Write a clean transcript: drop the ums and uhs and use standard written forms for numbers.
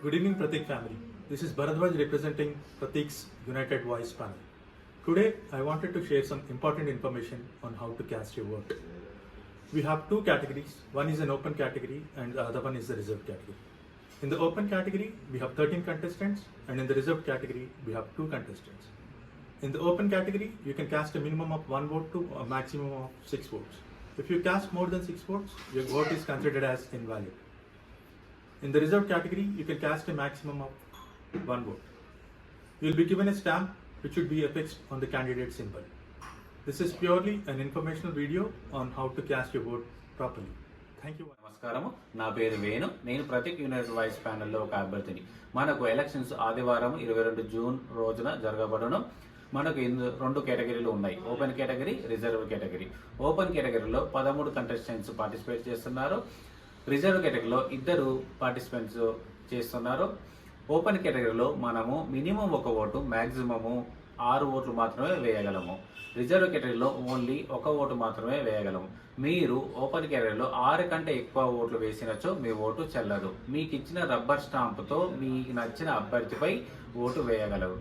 Good evening, Pratik family. This is Bharadwaj representing Pratik's United Voice panel. Today, I wanted to share some important information on how to cast your vote. We have two categories. One is an open category and the other one is the reserved category. In the open category, we have 13 contestants, and in the reserved category, we have 2 contestants. In the open category, you can cast a minimum of 1 vote to a maximum of 6 votes. If you cast more than 6 votes, your vote is considered as invalid. In the reserved category, you can cast a maximum of 1 vote. You will be given a stamp which should be affixed on the candidate symbol. This is purely an informational video on how to cast your vote properly. Thank you. నమస్కారము, నా పేరు వేణు. నేను Pratik United voice ప్యానెల్లో ఒక అభ్యర్థిని. మనకు elections ఆదివారం 22 June రోజున జరగబడును. మనకు 2 కేటగిరీలు ఉన్నాయి, open category, reserve category. Open కేటగిరీలో 13 కంటెస్టెంట్స్ పార్టిసిపేట్ చేస్తున్నారు. రిజర్వ్ కేటగిరీలో 2 పార్టిసిపెంట్స్ చేస్తున్నారు. ఓపెన్ కేటగిరీలో మనము మినిమం 1 ఓటు, మ్యాక్సిమము 6 ఓట్లు మాత్రమే వేయగలము. రిజర్వ్ కేటగిరీలో ఓన్లీ 1 ఓటు మాత్రమే వేయగలము. మీరు ఓపెన్ కేటగిరీలో 6 కంటే ఎక్కువ ఓట్లు వేసినచో మీ ఓటు చెల్లదు. మీకు ఇచ్చిన రబ్బర్ స్టాంపుతో మీకు నచ్చిన అభ్యర్థిపై ఓటు వేయగలరు.